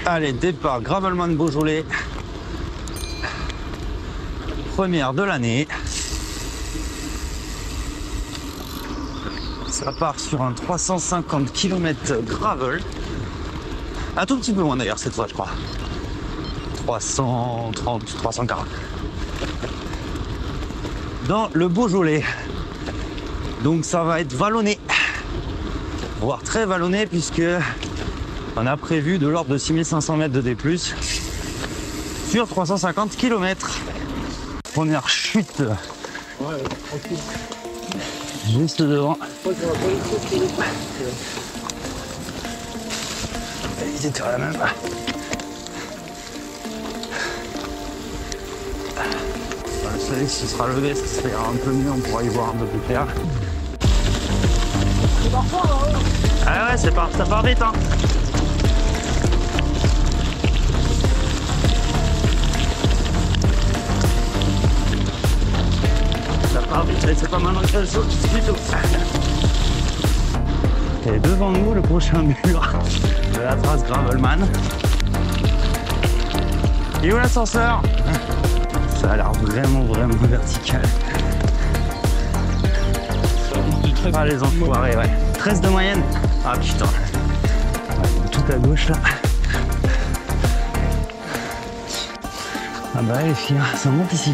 Allez, départ Gravelman Beaujolais. Première de l'année. Ça part sur un 350 km gravel. Un tout petit peu moins d'ailleurs cette fois, je crois. 330, 340. Dans le Beaujolais. Donc ça va être vallonné. Voire très vallonné puisque on a prévu de l'ordre de 6500 mètres de D+, sur 350 km. Première chute. Juste devant. Ils étaient la même. Le soleil se sera levé, ça se fera un peu mieux, on pourra y voir un peu plus clair. Ah ouais, ça part vite hein. Ça part vite, c'est pas maintenant que ça saute du tout. Et devant nous, le prochain mur de la trace Gravelman. Et où l'ascenseur? Ça a l'air vraiment vertical. Ah les enfoirés, ouais. 13 de moyenne. Ah putain. Ouais, tout à gauche là. Ah bah les filles, ça monte ici.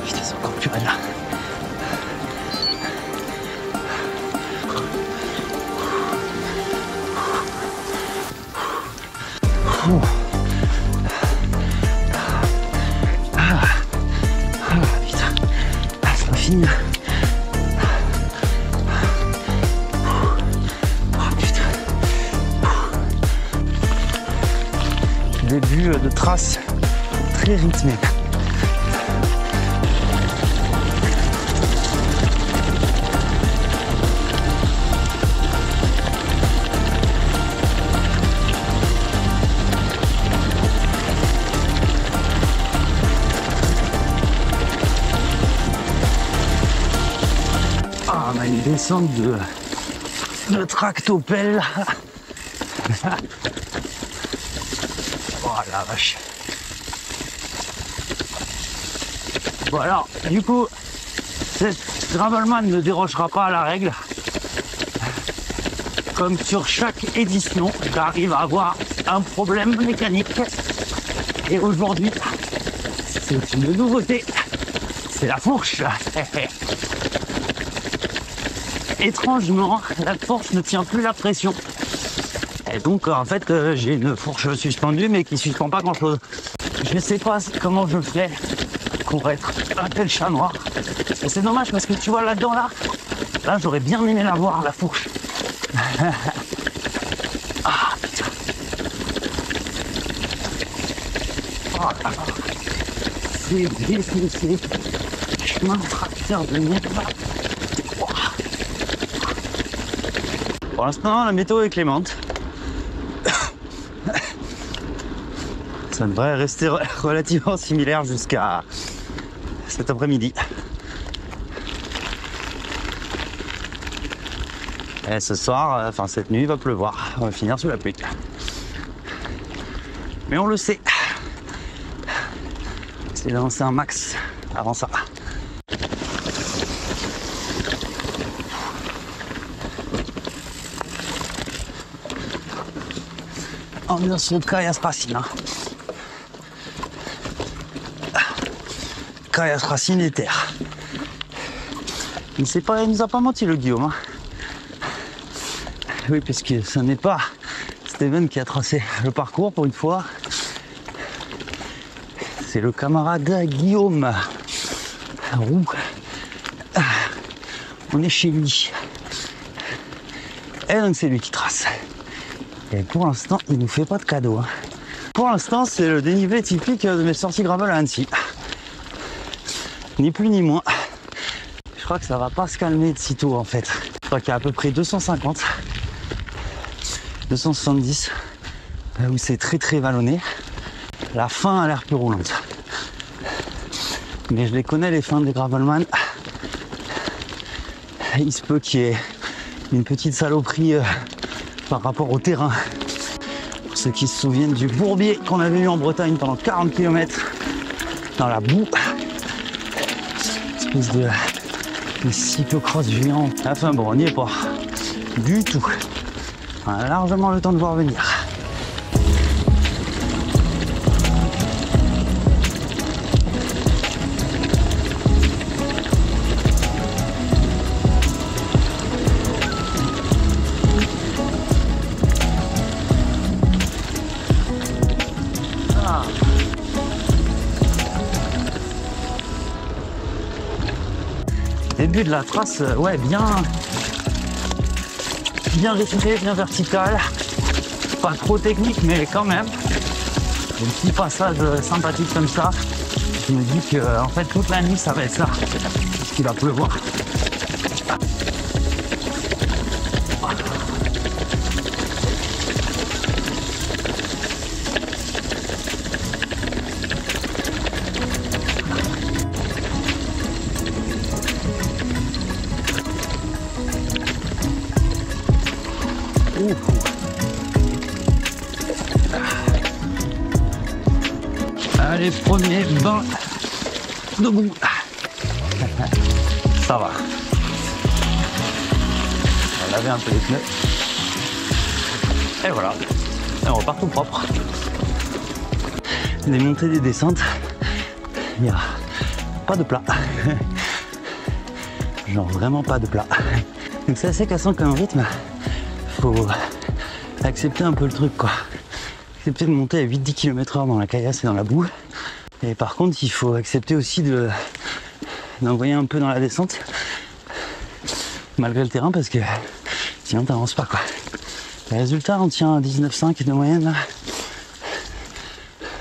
Putain, c'est encore plus raide là. Oh. Fini. Oh putain. Début de trace très rythmé. On a une descente de tractopelle. Oh la vache. Bon alors, du coup, cette Gravelman ne dérogera pas à la règle. Comme sur chaque édition, j'arrive à avoir un problème mécanique. Et aujourd'hui, c'est une nouveauté. C'est la fourche. Étrangement, la fourche ne tient plus la pression. Et donc, en fait, j'ai une fourche suspendue, mais qui ne suspend pas grand-chose. Je ne sais pas comment je fais pour être un tel chat noir. Et c'est dommage parce que tu vois là-dedans, là, j'aurais bien aimé la voir, la fourche. Ah, putain. Oh là là. C'est défoncé. Chemin de tracteur de merde. Pour l'instant, la météo est clémente. Ça devrait rester relativement similaire jusqu'à cet après-midi. Et ce soir, enfin cette nuit, il va pleuvoir. On va finir sous la pluie. Mais on le sait. C'est d'avancer un max avant ça. Ambiance de Kayas Racine. Kayas Racine et terre. Il nous a pas menti le Guillaume. Hein. Oui, parce que ce n'est pas Steven qui a tracé le parcours pour une fois. C'est le camarade Guillaume Roux. On est chez lui. Et donc c'est lui qui trace. Et pour l'instant, il nous fait pas de cadeau. Hein. Pour l'instant, c'est le dénivelé typique de mes sorties gravel à Annecy. Ni plus ni moins. Je crois que ça va pas se calmer de sitôt en fait. Je crois qu'il y a à peu près 250, 270, où c'est très vallonné. La fin a l'air plus roulante. Mais je les connais les fins des Gravelman. il se peut qu'il y ait une petite saloperie par rapport au terrain. Pour ceux qui se souviennent du bourbier qu'on avait eu en Bretagne pendant 40 km dans la boue. Espèce de cyclocross géant. Enfin bon, on n'y est pas du tout. On a largement le temps de voir venir. Début de la trace, ouais, bien rythmé, bien vertical, pas trop technique, mais quand même des petits passages sympathiques comme ça. Je me dis que en fait toute la nuit ça va être ça, parce qu'il va pleuvoir. Allez, premier bain de boue. Ça va. On va laver un peu les pneus. Et voilà. Et on repart tout propre. Des montées, des descentes. Il n'y a pas de plat. Genre vraiment pas de plat. Donc c'est assez cassant comme rythme. Faut accepter un peu le truc quoi. Accepter de monter à 8-10 km/h dans la caillasse et dans la boue. Et par contre, il faut accepter aussi d'envoyer un peu dans la descente malgré le terrain parce que sinon t'avances pas quoi. Le résultat, on tient à 19,5 de moyenne là.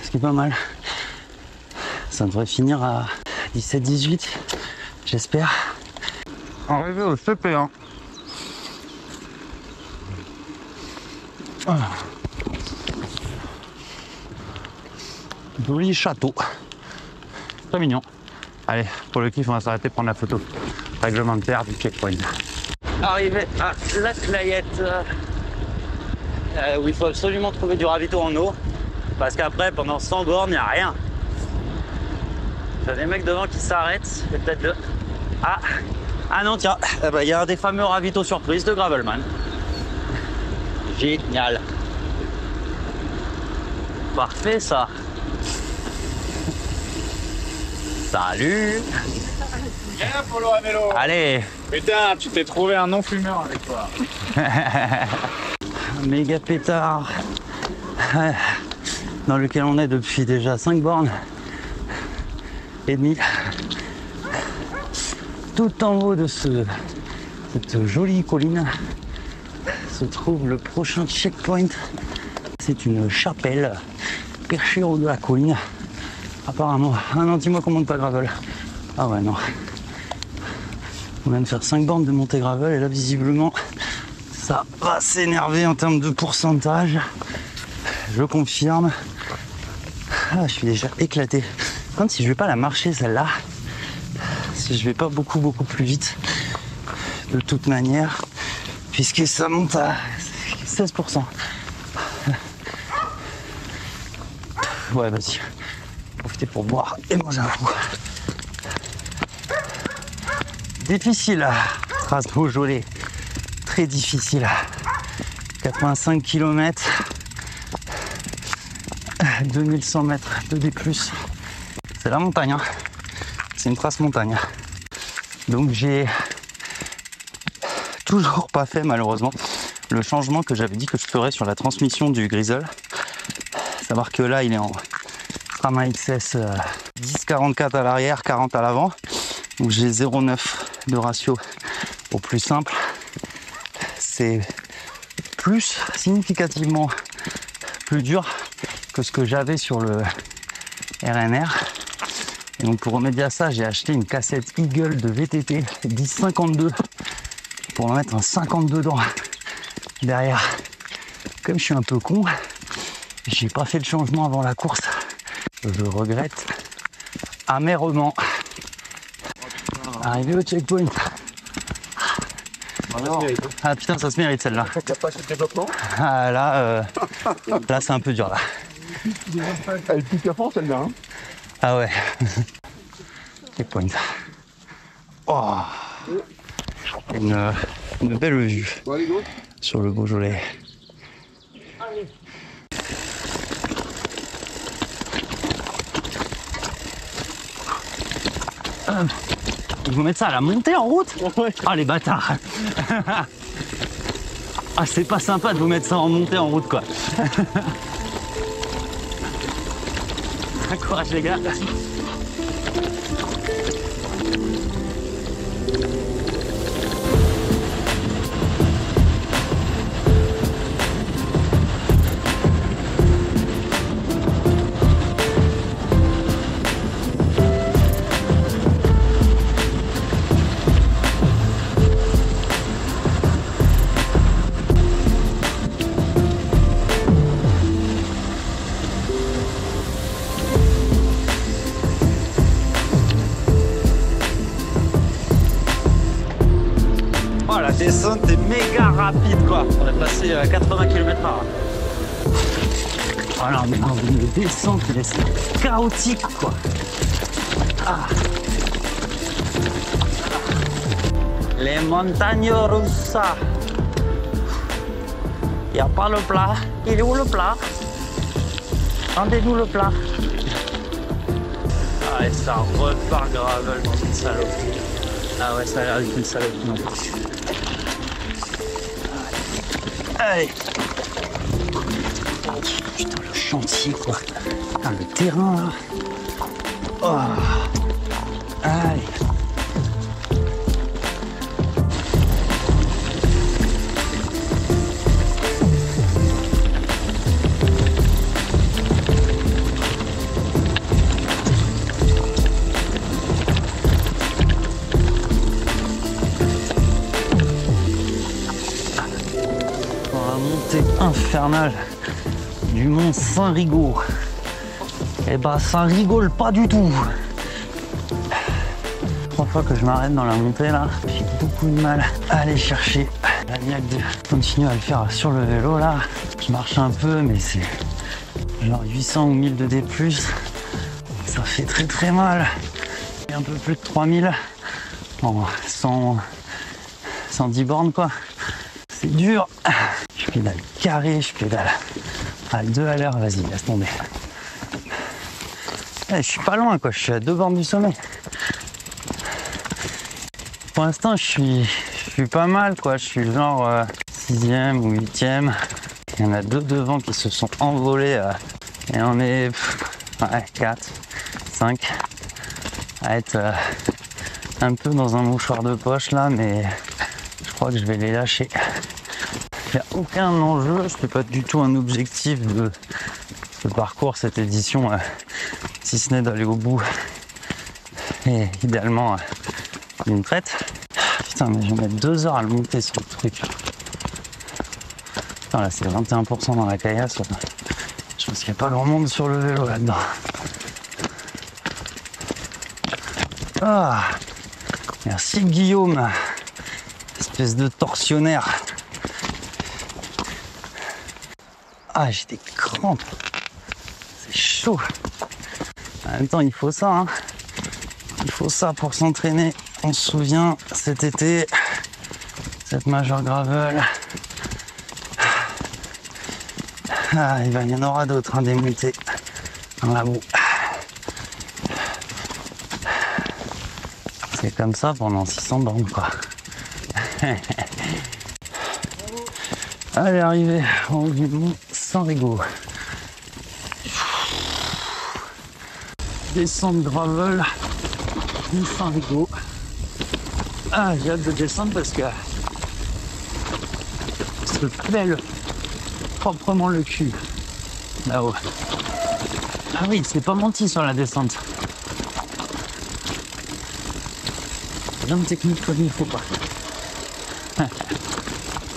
Ce qui est pas mal. Ça devrait finir à 17-18, j'espère. Arrivé au CP1. Ah. Joli château. Très mignon. Allez, pour le kiff, on va s'arrêter prendre la photo réglementaire du checkpoint. Arrivé à la Clayette, où il faut absolument trouver du ravito en eau. Parce qu'après, pendant 100 bornes, il n'y a rien. Il y a des mecs devant qui s'arrêtent. Et peut-être le... Ah non, tiens, il y a un des fameux ravitaux surprises de Gravelman. Génial. Parfait ça. Salut. Viens Polo à vélo. Allez. Putain, tu t'es trouvé un non-fumeur avec toi. Méga pétard. Dans lequel on est depuis déjà 5 bornes et demi. Tout en haut de cette jolie colline se trouve le prochain checkpoint. C'est une chapelle perchée au haut de la colline. Apparemment. Ah non, dis-moi qu'on monte pas gravel. Ah ouais, non. On vient de faire 5 bornes de montée gravel et là, visiblement, ça va s'énerver en termes de pourcentage. Je confirme. Ah, je suis déjà éclaté. Comme si je vais pas la marcher celle-là. Si je vais pas beaucoup plus vite. De toute manière. Puisque ça monte à 16%. Ouais, vas-y. Profitez pour boire et manger un coup. Difficile, Strasbourg-Jolais. Très difficile. 85 km. 2100 mètres de D+. C'est la montagne. Hein. C'est une trace montagne. Donc j'ai toujours pas fait malheureusement le changement que j'avais dit que je ferais sur la transmission du Grizzle. Savoir que là il est en Strama XS 10-44 à l'arrière, 40 à l'avant. Donc j'ai 0,9 de ratio au plus simple. C'est plus significativement plus dur que ce que j'avais sur le RNR. Et donc pour remédier à ça, j'ai acheté une cassette Eagle de VTT 10-52 pour en mettre un 50 dedans derrière. Comme je suis un peu con, j'ai pas fait le changement avant la course. Je regrette amèrement. Arrivé au checkpoint. Ah putain, ça se mérite celle-là. T'as pas assez de développement? Ah là, là c'est un peu dur là. Elle pique à fond celle-là. Hein. Ah ouais. Checkpoint. Oh. Une belle vue Bon, allez, go. sur le Beaujolais. Ils vont mettre ça à la montée en route? Ah les bâtards. Ah c'est pas sympa de vous mettre ça en montée en route quoi. Courage les gars. Oh la descente est méga rapide quoi. On est passé à 80 km/h. Voilà, mais dans une descente qui est chaotique quoi. Ah. Les montagnes russes. Il n'y a pas le plat. Il est où le plat? Rendez-nous le plat. Ah et ça repart gravel dans une saloperie. Ah ouais, ça a l'air d'être une saloperie non plus. Allez. Putain, le chantier quoi. Putain, le terrain là. Oh. Allez. Infernal du mont Saint-Rigaud. Et bah ça rigole pas du tout. 3 fois que je m'arrête dans la montée là, j'ai beaucoup de mal à aller chercher la niaque de continuer à le faire sur le vélo là. Je marche un peu mais c'est genre 800 ou 1000 de D+. Ça fait très mal. Et un peu plus de 3000 en 110 bornes quoi. C'est dur. Je pédale carré, je pédale à 2 à l'heure, vas-y, laisse tomber. Je suis pas loin quoi, je suis à 2 bornes du sommet. Pour l'instant, je suis pas mal quoi, je suis genre 6e ou 8e. Il y en a 2 devant qui se sont envolés et on est 4, 5 à être un peu dans un mouchoir de poche là, mais je crois que je vais les lâcher. Il n'y a aucun enjeu, ce n'est pas du tout un objectif de ce parcours, cette édition, si ce n'est d'aller au bout et idéalement d'une traite. Putain, mais je vais mettre 2 heures à le monter sur le truc. Putain, là c'est 21% dans la caillasse. Je pense qu'il n'y a pas grand monde sur le vélo là-dedans. Ah, merci Guillaume, espèce de tortionnaire. Ah, j'ai des crampes. C'est chaud. En même temps, il faut ça. Hein. Il faut ça pour s'entraîner. On se souvient, cet été, cette Major Gravel. Ah, il y en aura d'autres, hein, des montées dans la boue. C'est comme ça pendant 600 bornes, quoi. Allez, arrivé au haut du mont Saint-Rigaud. Descente gravel du Saint-Rigaud. Ah, j'ai hâte de descendre parce que se pèle proprement le cul là-haut. Ah oui, c'est pas menti sur la descente. Bien de technique comme il faut pas.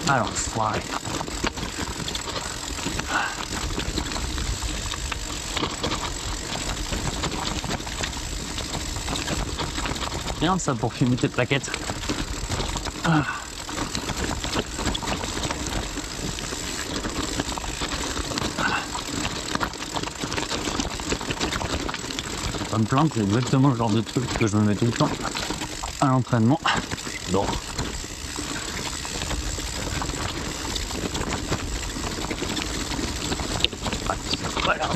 Alors, foiré. Bien ça pour fumer tes plaquettes. Ah. pas me plaindre, c'est exactement le genre de truc que je me mets tout le temps à l'entraînement. Donc voilà.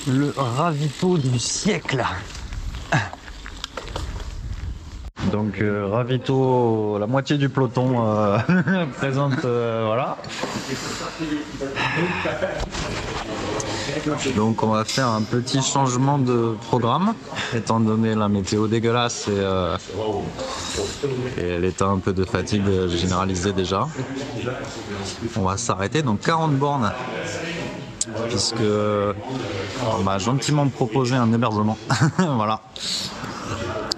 Le ravito du siècle. Donc ravito, la moitié du peloton présente, voilà. Donc on va faire un petit changement de programme, étant donné la météo dégueulasse et l'état un peu de fatigue généralisée déjà. On va s'arrêter, donc 40 bornes, puisque on m'a gentiment proposé un hébergement. Voilà.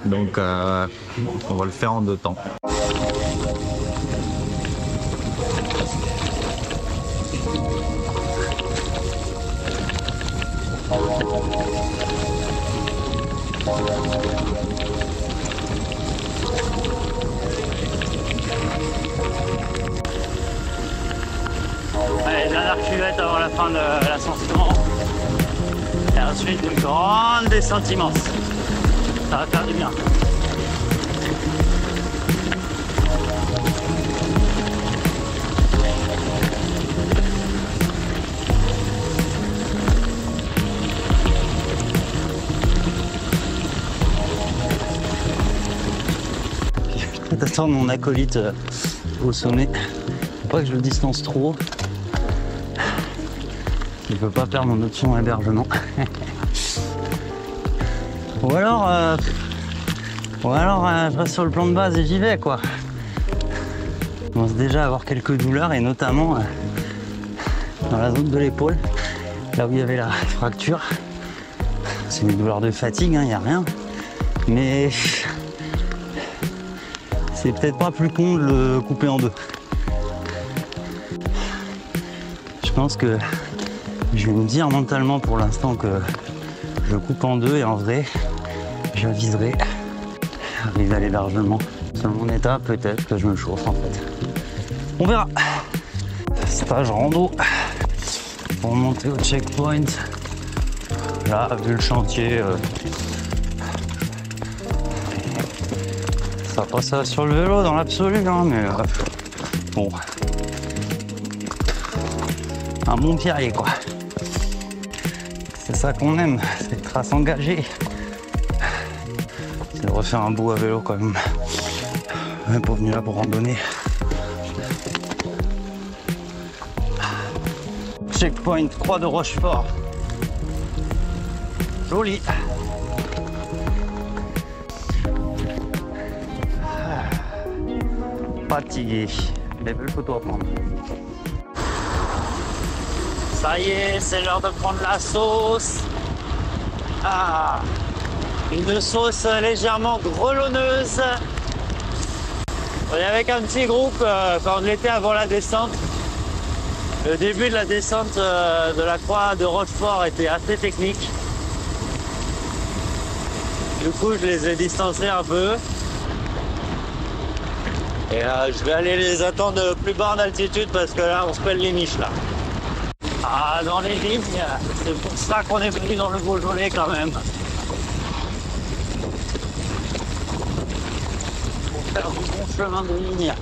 Donc on va le faire en 2 temps. Allez, dernière cuvette avant la fin de l'ascension. Et ensuite une grande descente immense. Ça va faire du bien. Je vais peut-être attendre mon acolyte au sommet. Faut pas que je le distance trop. Je peux pas perdre mon option hébergement. Ou alors je reste sur le plan de base et j'y vais quoi. Je commence déjà à avoir quelques douleurs et notamment dans la zone de l'épaule, là où il y avait la fracture. C'est une douleur de fatigue, il n'y a rien. Mais c'est peut-être pas plus con de le couper en 2. Je pense que je vais me dire mentalement pour l'instant que je coupe en 2 et en vrai, je viserai arriver à l'hébergement. Sur mon état, peut-être que je me chauffe en fait. On verra. Stage rando pour monter au checkpoint. Là, vu le chantier, ça passe sur le vélo dans l'absolu, hein, mais bon. Un bon pierrier quoi. C'est ça qu'on aime, c'est traces engagées. C'est de refaire un bout à vélo quand même. On n'est pas venu là pour randonner. Checkpoint, Croix de Rochefort. Joli. Fatigué. Des belles photos à prendre. Ça y est, c'est l'heure de prendre la sauce. Ah, une sauce légèrement grelonneuse. On est avec un petit groupe quand on était avant la descente. Le début de la descente de la Croix de Rochefort était assez technique. Du coup, je les ai distancés un peu. Et je vais aller les attendre plus bas en altitude parce que là, on se pèle les miches là. Ah, dans les lignes, c'est pour ça qu'on est venu dans le Beaujolais quand même. Pour faire du bon chemin de ligne.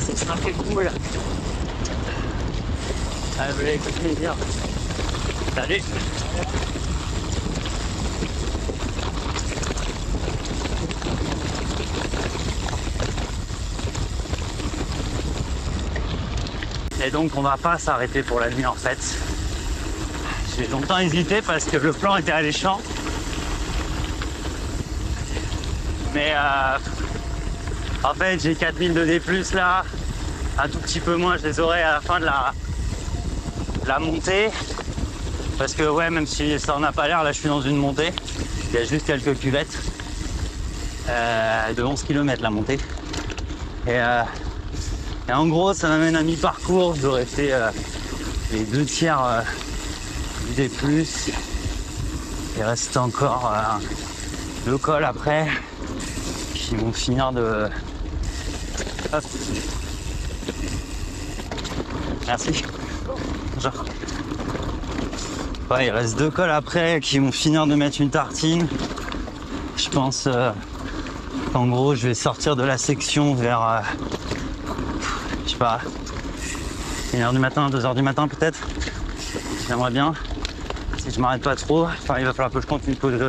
C'est ça qui est cool. Allez, avec plaisir. Salut. Et donc on va pas s'arrêter pour la nuit en fait. J'ai longtemps hésité parce que le plan était alléchant. Mais en fait j'ai 4000 de D+, là. Un tout petit peu moins, je les aurai à la fin de la montée. Parce que ouais, même si ça en a pas l'air, là je suis dans une montée. Il y a juste quelques cuvettes. De 11 km la montée. Et en gros, ça m'amène à mi-parcours. J'aurais fait les 2/3 du D+. Il reste encore 2 cols après qui vont finir de... Hop. Merci. Genre. Ouais, il reste 2 cols après qui vont finir de mettre une tartine. Je pense qu'en gros, je vais sortir de la section vers, je sais pas, 1h du matin, 2h du matin peut-être. J'aimerais bien. Si je m'arrête pas trop, enfin, il va falloir que je compte une pause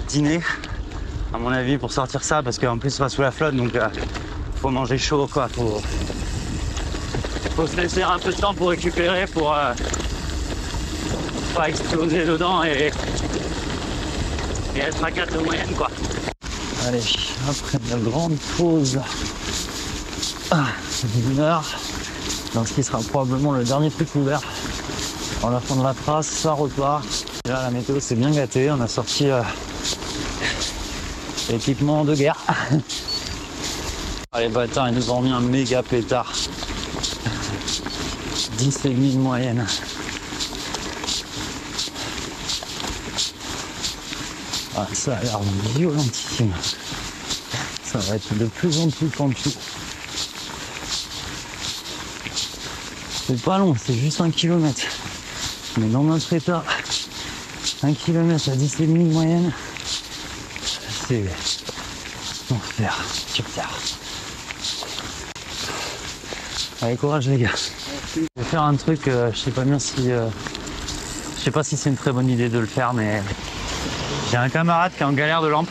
dîner, à mon avis, pour sortir ça, parce qu'en plus, ça va sous la flotte, donc faut manger chaud, quoi. Faut se laisser un peu de temps pour récupérer, pour pas exploser dedans et être à 4 de moyenne, quoi. Allez, après la grande pause d'une heure, dans ce qui sera probablement le dernier truc ouvert en la fin de la trace, ça repart. Et là, la météo s'est bien gâtée, on a sorti l'équipement de guerre. Les bâtards, ils nous ont mis un méga pétard. 10,5 de moyenne. Ah, ça a l'air violentissime. Ça va être de plus en plus pentu. C'est pas long, c'est juste 1 km. Mais dans notre état, 1 km à 10,5 de moyenne, c'est enfer sur terre. Allez, courage les gars. Je vais faire un truc, je sais pas bien si... je sais pas si c'est une très bonne idée de le faire, mais j'ai un camarade qui est en galère de lampe.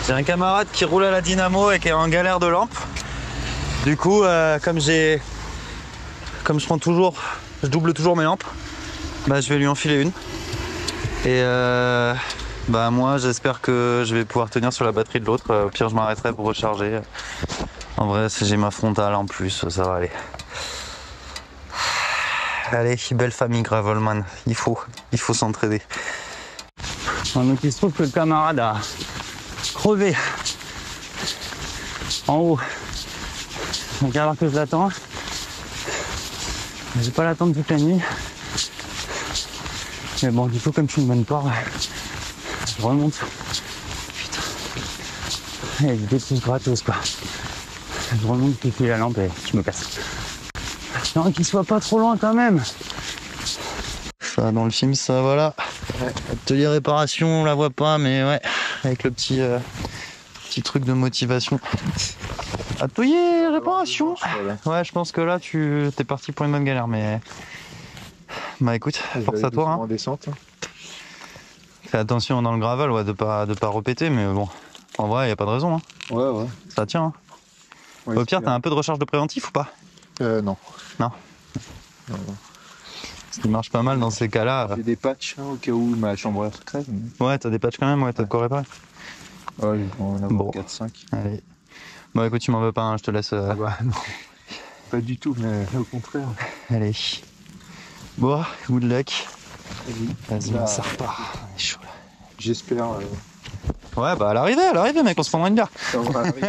J'ai un camarade qui roule à la dynamo et qui est en galère de lampe. Du coup, comme je prends toujours, je double toujours mes lampes, bah je vais lui enfiler une. Et bah moi j'espère que je vais pouvoir tenir sur la batterie de l'autre. Au pire je m'arrêterai pour recharger. En vrai j'ai ma frontale en plus, ça va aller. Allez, belle famille Gravelman, il faut s'entraider. Donc il se trouve que le camarade a crevé en haut. Donc alors que je l'attends, je vais pas l'attendre toute la nuit. Mais bon, du coup comme je suis une bonne part, je remonte. Putain. Il y a des trucs gratos quoi. Je remonte, je fais la lampe et je me casse. Non, qu'il soit pas trop loin quand même. Ça dans le film, ça voilà. Atelier réparation, on la voit pas, mais ouais, avec le petit truc de motivation. Atelier réparation. Ouais, je pense que là tu t'es parti pour une bonne galère, mais bah écoute, force à toi. Hein. Descente. Fais attention dans le gravel, ouais, de pas répéter, mais bon, en vrai, y a pas de raison. Hein. Ouais. Ça tient. Hein. Ouais, au pire, t'as un peu de recharge de préventif ou pas? Non. Non. Ce qui marche pas mal dans ces cas-là. J'ai des patchs hein, au cas où ma chambre crève. Mais... Ouais, t'as des patchs quand même, ouais, t'as de quoi réparer. Ouais, on en a bon. 4-5. Allez. Bon, écoute, tu m'en veux pas, hein, je te laisse. Ah bah non. Pas du tout, mais au contraire. Allez. Bon, good luck. Vas-y, là, ça repart. On est chaud là. J'espère. Ouais, bah à l'arrivée, mec, on se prendra une bière. Ça va arriver.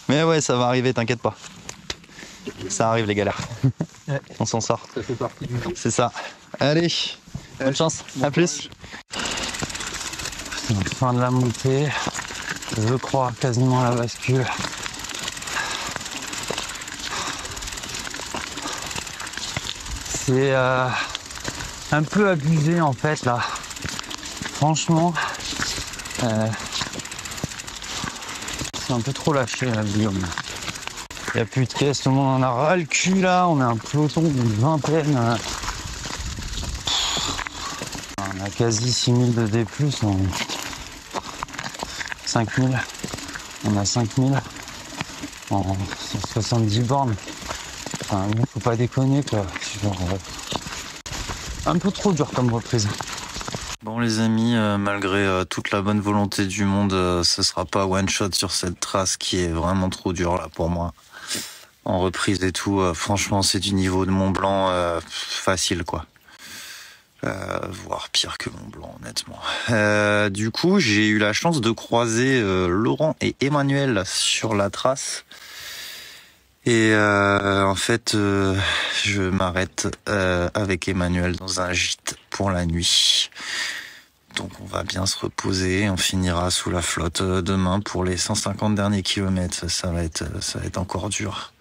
Mais ouais, ça va arriver, t'inquiète pas. Ça arrive, les galères. Ouais. On s'en sort. Ça fait partie du jeu. C'est ça. Allez, bonne chance. À plus. Fin de la montée. Je crois quasiment à la bascule. C'est un peu abusé en fait là. Franchement, c'est un peu trop lâché là, Guillaume. Il n'y a plus de caisse, tout le monde en a ras le cul là. On a un peloton d'une vingtaine. On a quasi 6000 de D+, on... 5000. On a 5000 en 70 bornes. Enfin, faut pas déconner quoi. Genre, un peu trop dur comme reprise. Bon les amis, malgré toute la bonne volonté du monde, ce sera pas one shot sur cette trace qui est vraiment trop dure là pour moi. En reprise et tout, franchement c'est du niveau de Mont Blanc facile quoi. Voire pire que Mont Blanc honnêtement. Du coup j'ai eu la chance de croiser Laurent et Emmanuel sur la trace. Et en fait, je m'arrête avec Emmanuel dans un gîte pour la nuit. Donc on va bien se reposer, on finira sous la flotte demain pour les 150 derniers kilomètres. Ça va être encore dur.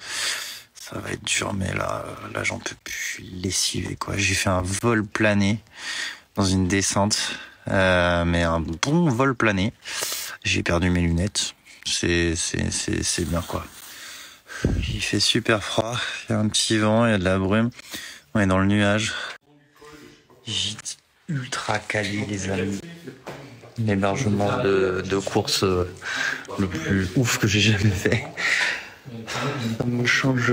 Ça va être dur, mais là j'en peux plus. Je suis lessivé, quoi. J'ai fait un vol plané dans une descente, mais un bon vol plané. J'ai perdu mes lunettes. C'est bien, quoi. Il fait super froid, il y a un petit vent, il y a de la brume. On est dans le nuage. Gîte ultra quali, les amis. L'hébergement de course le plus ouf que j'ai jamais fait. Ça me change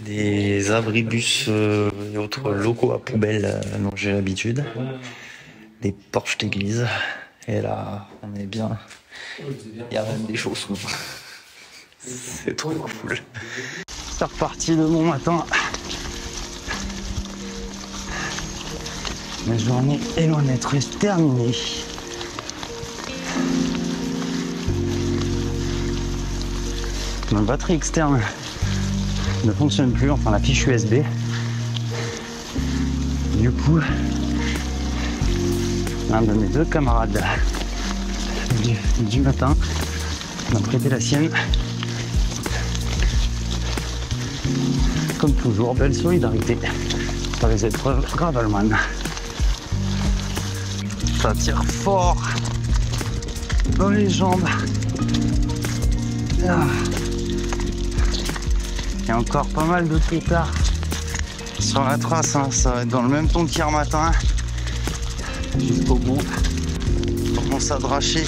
des abribus et autres locaux à poubelle dont j'ai l'habitude. Des porches d'église. Et là, on est bien. Il y a même des chaussons. C'est trop cool. C'est reparti de bon matin. Ma journée est loin d'être terminée. Ma batterie externe ne fonctionne plus, enfin la fiche USB. Du coup, un de mes deux camarades du matin m'a prêté la sienne. Comme toujours, belle solidarité pour les épreuves Gravelman. Ça tire fort dans les jambes. Ah. Il y a encore pas mal de pétards sur la trace, hein. Ça va être dans le même ton qu'hier matin jusqu'au bout. On commence à dracher.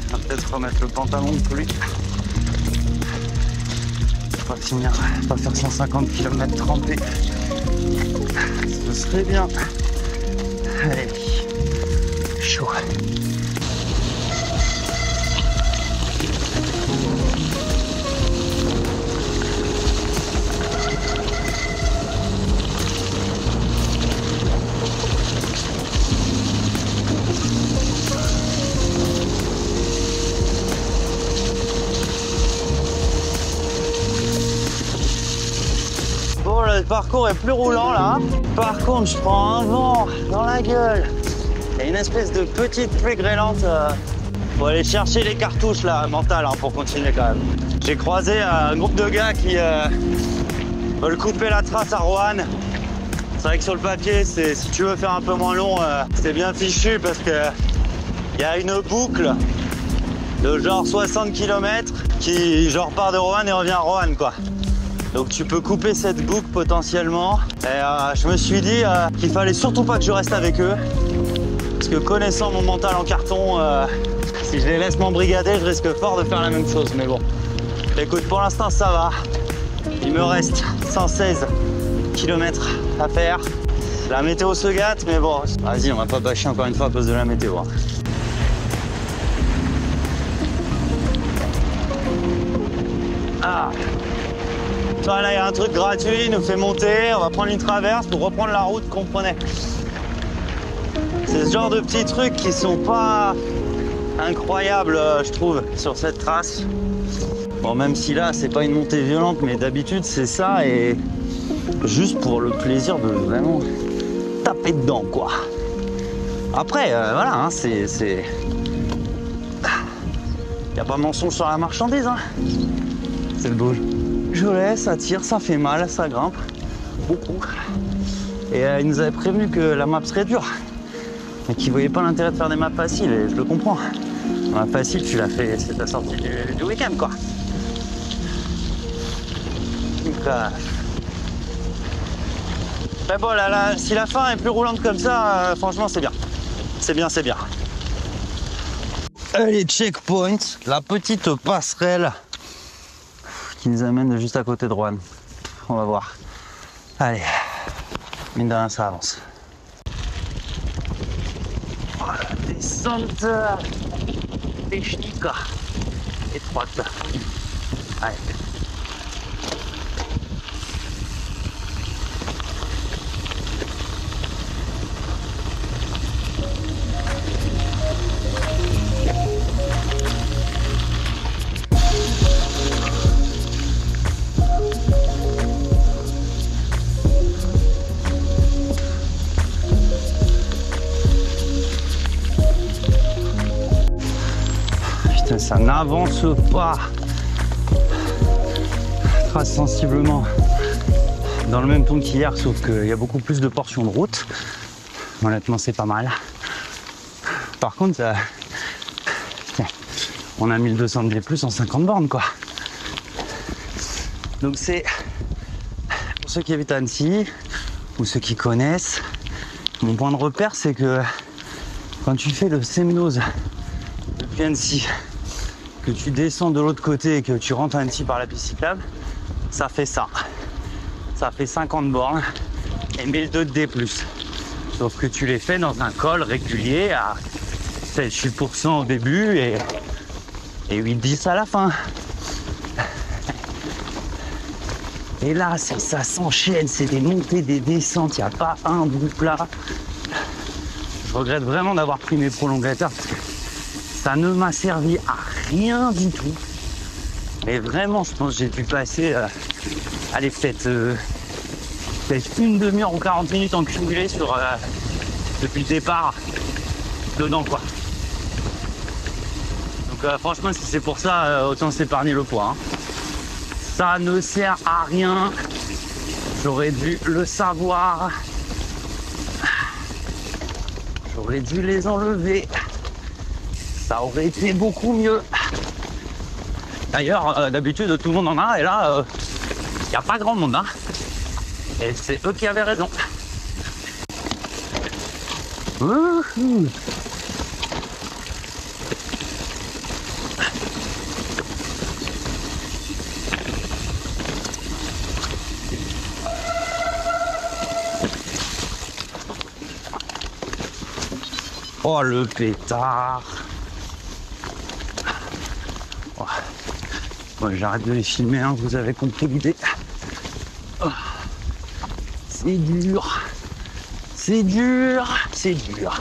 On va peut-être remettre le pantalon de pluie. Pas finir, pas faire 150 km trempé. Ce serait bien. Allez, chaud. Bon, le parcours est plus roulant là. Par contre, je prends un vent dans la gueule. Il y a une espèce de petite pluie grêlante. Faut aller chercher les cartouches là, mentales, hein, pour continuer quand même. J'ai croisé un groupe de gars qui veulent couper la trace à Roanne. C'est vrai que sur le papier, si tu veux faire un peu moins long, c'est bien fichu parce que il y a une boucle de genre 60 km qui genre part de Roanne et revient à Roanne, quoi. Donc tu peux couper cette boucle potentiellement. Et je me suis dit qu'il fallait surtout pas que je reste avec eux. Parce que connaissant mon mental en carton, si je les laisse m'embrigader, je risque fort de faire la même chose. Mais bon, écoute, pour l'instant ça va. Il me reste 116 km à faire. La météo se gâte, mais bon, vas-y, on va pas bâcher encore une fois à cause de la météo. Ah. Là, il y a un truc gratuit, il nous fait monter, on va prendre une traverse pour reprendre la route qu'on prenait. C'est ce genre de petits trucs qui sont pas incroyables, je trouve, sur cette trace. Bon, même si là, c'est pas une montée violente, mais d'habitude, c'est ça, et juste pour le plaisir de vraiment taper dedans, quoi. Après, voilà, hein, c'est... Y a pas mensonge sur la marchandise, hein. C'est le beau jeu. Je laisse, ça tire, ça fait mal, ça grimpe beaucoup. Et il nous avait prévenu que la map serait dure, mais qu'il voyait pas l'intérêt de faire des maps faciles, et je le comprends. La map facile, tu l'as fait, c'est ta sortie du week-end, quoi. Donc, mais bon, là, si la fin est plus roulante comme ça, franchement, c'est bien. C'est bien, c'est bien. Allez, checkpoint, la petite passerelle qui nous amène juste à côté de Roanne. On va voir. Allez, mine de rien, ça avance. Voilà, descente technique étroite. Allez. ça n'avance pas très sensiblement dans le même ton qu'hier, sauf qu'il y a beaucoup plus de portions de route. Honnêtement, c'est pas mal. Par contre, ça... on a 1200 de D+ en 50 bornes, quoi. Donc c'est, pour ceux qui habitent à Annecy, ou ceux qui connaissent, mon point de repère, c'est que quand tu fais le Semnoz depuis Annecy, que tu descends de l'autre côté et que tu rentres à Annecy par la piste cyclable, ça fait ça. Ça fait 50 bornes et 1200 de D+. Sauf que tu les fais dans un col régulier à 7-8% au début et 8-10 à la fin. Et là, ça s'enchaîne, c'est des montées, des descentes, il n'y a pas un bout plat. Je regrette vraiment d'avoir pris mes prolongateurs parce que ça ne m'a servi à rien du tout. Mais vraiment, je pense que j'ai dû passer, allez, peut-être une demi-heure ou 40 minutes en cumulé sur, depuis le départ, dedans, quoi. Donc franchement, si c'est pour ça, autant s'épargner le poids. Hein. Ça ne sert à rien. J'aurais dû le savoir. J'aurais dû les enlever. Ça aurait été beaucoup mieux. D'ailleurs, d'habitude, tout le monde en a. Et là, il n'y a pas grand monde. Hein. Et c'est eux qui avaient raison. Wouhou. Oh le pétard. Oh. Bon, j'arrête de les filmer, hein, vous avez compris l'idée. Oh. C'est dur. C'est dur. C'est dur.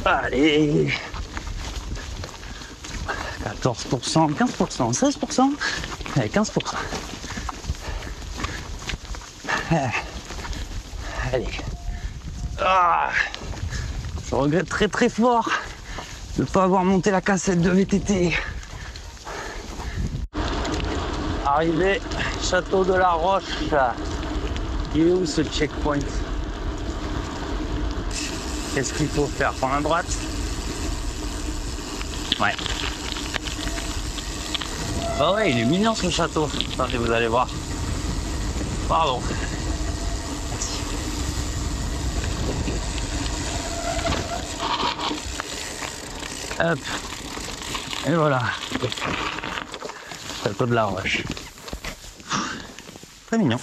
Allez. 14%, 15%, 16%. Allez, 15%. Allez. Ah. Je regrette très très fort de ne pas avoir monté la cassette de VTT. Arrivé, château de la Roche. Il est où ce checkpoint? Qu'est-ce qu'il faut faire? Prendre à droite? Ouais. Bah ouais, il est mignon ce château. Attendez, vous allez voir. Pardon. Hop. Et voilà. Château de la Roche. Très mignon.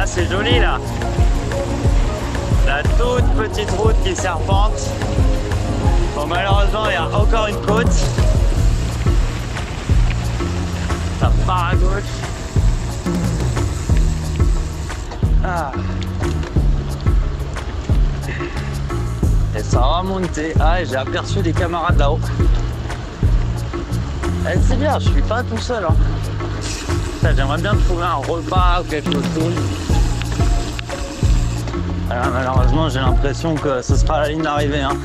C'est joli là. La toute petite route qui serpente. Bon, malheureusement, il y a encore une côte. Ça part à gauche. Ah. Et ça va monter. Ah, et j'ai aperçu des camarades là-haut. Eh, c'est bien, je suis pas tout seul. Hein. J'aimerais bien trouver un repas ou quelque chose. Alors, malheureusement, j'ai l'impression que ce sera la ligne d'arrivée. Hein.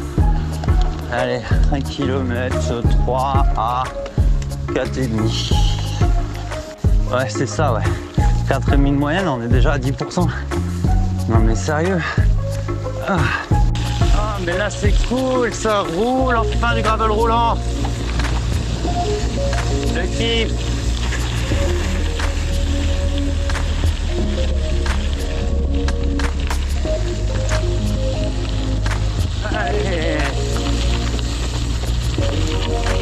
Allez, 1 km, 3 à 4,5. Ouais, c'est ça, ouais. 4,5 de moyenne, on est déjà à 10%. Non, mais sérieux. Ah, mais là, c'est cool, ça roule, enfin du gravel roulant. Je kiffe. Allez.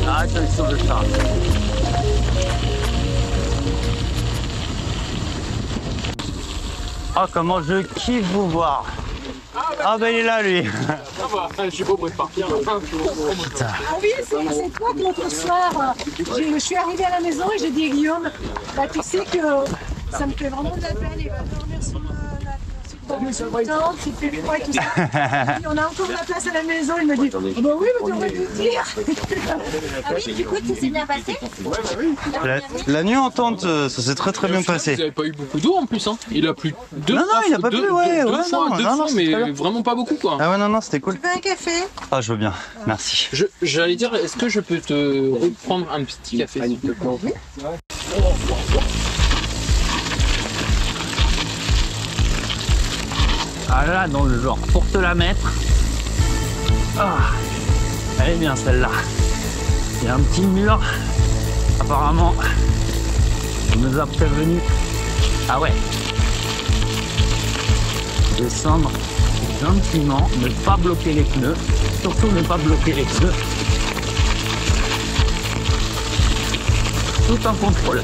Arrête avec son le char. Oh, comment je kiffe vous voir. Ah bah il est là lui. Je suis pas prêt de partir. Putain. Ah oui, c'est toi que l'autre soir, je suis arrivée à la maison et j'ai dit à Guillaume, bah, tu sais que ça me fait vraiment de la peine, il va dormir sur la tente, il fait froid et tout ça. Et on a encore la place à la maison, il m'a dit, oh bah oui, mais tu aurais dû dire. Ah oui, du coup, ça s'est bien passé? La nuit en tente, ça s'est très très bien Vous passé. n'avez pas eu beaucoup d'eau en plus, hein. Il a plu deux Non, fois, non, il a pas plu, ouais, deux ouais, fois, non, deux non, fois, non, mais c'était pas bien. vraiment pas beaucoup, quoi. Ah ouais, non, non, c'était cool. Tu veux un café? Ah, je veux bien, merci. J'allais dire, est-ce que je peux te reprendre un petit café, s'il te plaît? Ah là, dans le genre, pour te la mettre. Ah, elle est bien celle-là. Il y a un petit mur. Apparemment, on nous a prévenu. Ah ouais. Descendre gentiment, ne pas bloquer les pneus. Surtout ne pas bloquer les pneus. Tout en contrôle.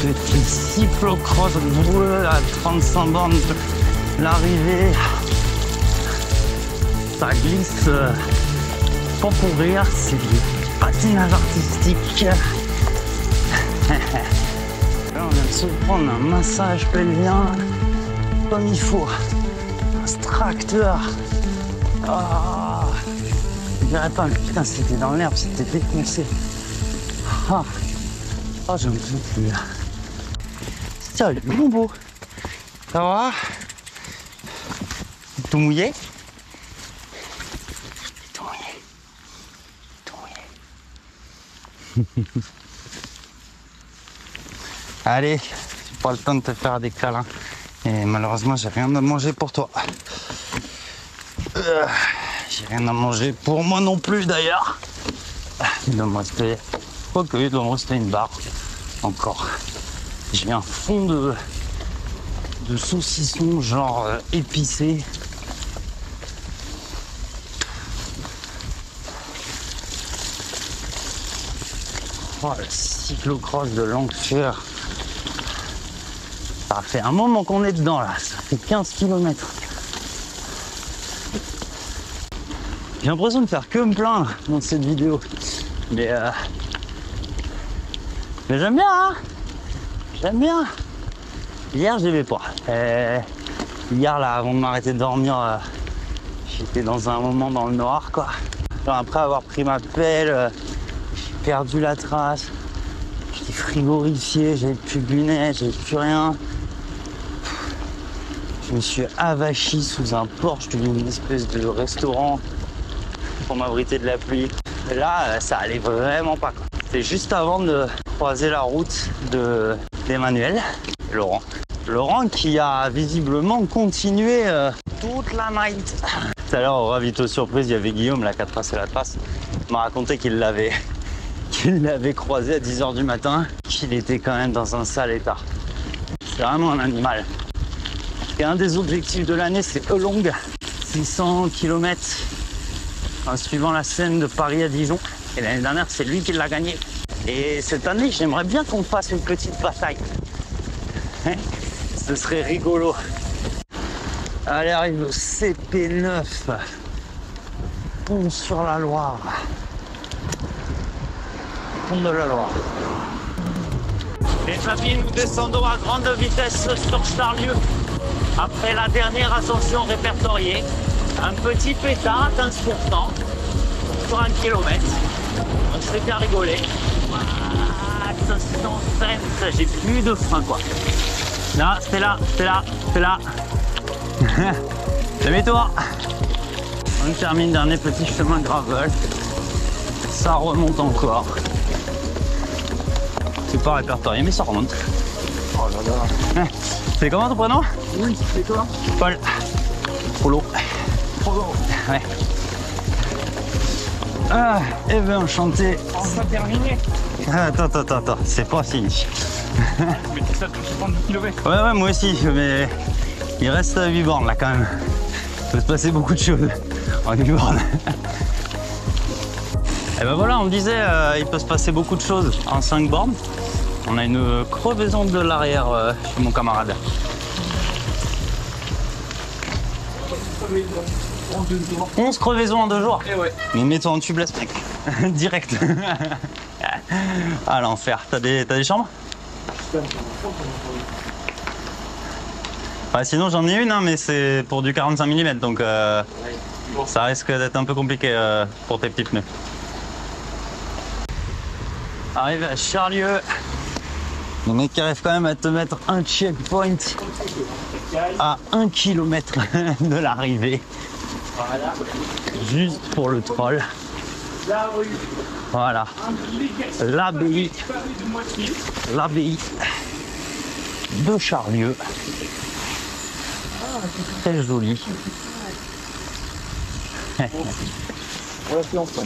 Petit cyclocross boueux à 35 bornes de l'arrivée. Ça glisse pas pour rire, c'est du patinage artistique. Là, on vient de se prendre un massage pelvien comme il faut. Un tracteur. Ah, je dirais pas, mais putain, c'était dans l'herbe, c'était défoncé. Ah, oh, j'en peux plus. Salut mon beau, ça va? Tout mouillé? Tout mouillé. Tout mouillé. Allez, j'ai pas le temps de te faire des câlins. Et malheureusement, j'ai rien à manger pour toi. J'ai rien à manger pour moi non plus d'ailleurs. Il doit me rester... Quoique, il doit me rester une barre. Encore. J'ai un fond de saucisson genre épicé. Oh, le cyclocross de l'enfer. Ça fait un moment qu'on est dedans là, ça fait 15 km. J'ai l'impression de faire que me plaindre dans cette vidéo. Mais j'aime bien, hein. J'aime bien. Hier, je l'aimais pas. Hier, là, avant de m'arrêter de dormir, j'étais dans un moment dans le noir, quoi. Alors, après avoir pris ma pelle, j'ai perdu la trace. J'étais frigorifié, j'avais plus de lunettes, j'avais plus rien. Je me suis avachi sous un porche d'une espèce de restaurant pour m'abriter de la pluie. Et là, ça allait vraiment pas, quoi. C'était juste avant de croiser la route d'Emmanuel, Laurent. Laurent qui a visiblement continué toute la night. Tout à l'heure, au ravito surprise, il y avait Guillaume là, qui a tracé la trace. Il m'a raconté qu'il l'avait croisé à 10h du matin, qu'il était quand même dans un sale état. C'est vraiment un animal. Et un des objectifs de l'année, c'est Elong, 600 km, en suivant la Seine de Paris à Dijon. Et l'année dernière, c'est lui qui l'a gagné. Et cette année, j'aimerais bien qu'on fasse une petite bataille. Ce serait rigolo. Allez, arrive le CP9. Pont sur la Loire. Pont de la Loire. Les amis, nous descendons à grande vitesse sur Charlieu. Après la dernière ascension répertoriée, un petit pétard à 15% sur 1 km. On s'est bien rigolé. Ça s'enfonce, j'ai plus de frein, quoi. Là, c'est là. Demi-tour. On termine, dernier petit chemin gravel. Ça remonte encore. C'est pas répertorié, mais ça remonte. Oh là là. C'est comment ton prénom? Oui, c'est quoi? Paul. Polo. Polo. Ouais. Ah, et bien enchanté. On va terminer. Attends, c'est pas fini. Mais c'est ça, tu fais 10 km. Ouais, moi aussi, mais il reste 8 bornes là quand même. Il peut se passer beaucoup de choses en 8 bornes. Et ben voilà, on disait, il peut se passer beaucoup de choses en 5 bornes. On a une crevaison de l'arrière chez mon camarade. 11 crevaisons en 2 jours. Et ouais. Mais mets-toi en tubeless, mec. Direct. Ah, l'enfer. T'as des chambres? Ouais, sinon j'en ai une, hein, mais c'est pour du 45 mm, donc ça risque d'être un peu compliqué pour tes petits pneus. Arrivé à Charlieu, le mec qui arrive quand même à te mettre un checkpoint à 1 km de l'arrivée. Juste pour le troll. Voilà. L'abbaye de Charlieu. Très joli.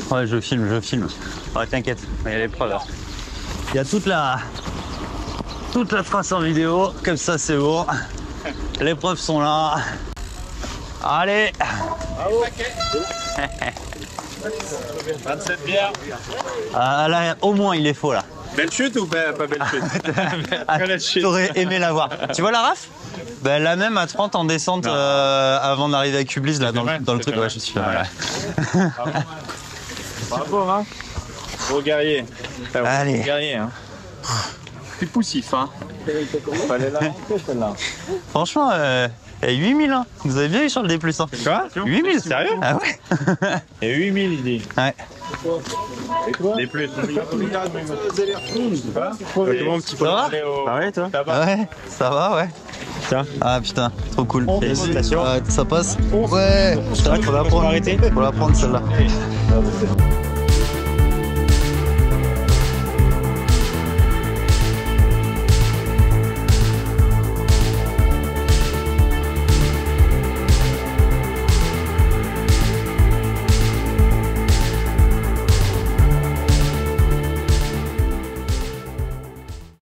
Ouais, je filme. Ouais, t'inquiète, il y a les preuves. Il y a toute la trace en vidéo, comme ça c'est bon. Les preuves sont là. Allez. 27 bières. Ah, là, au moins il est faux là. Belle chute ou pas belle chute? T'aurais aimé la voir. Tu vois la raf? Ben, la même à 30 en descente avant d'arriver à Cublis là dans le truc. Ouais, je suis Bravo, hein. Gros guerrier. Allez. Guerrier, hein. C'est poussif, hein. Fallait la monter, celle-là. Franchement, 8000 hein. Vous avez bien eu sur le D+, hein. Quoi? 8000. Sérieux? Ah ouais. Et 8000, il dit. Ouais. Et toi? Des plus. Comment petit Ça va? Ah ouais, toi? Ah ouais, ça va, ouais. Tiens. Ah putain, trop cool. Félicitations. Ça passe? Ouais. C'est vrai qu'on va pouvoir arrêter. Faut la prendre celle-là.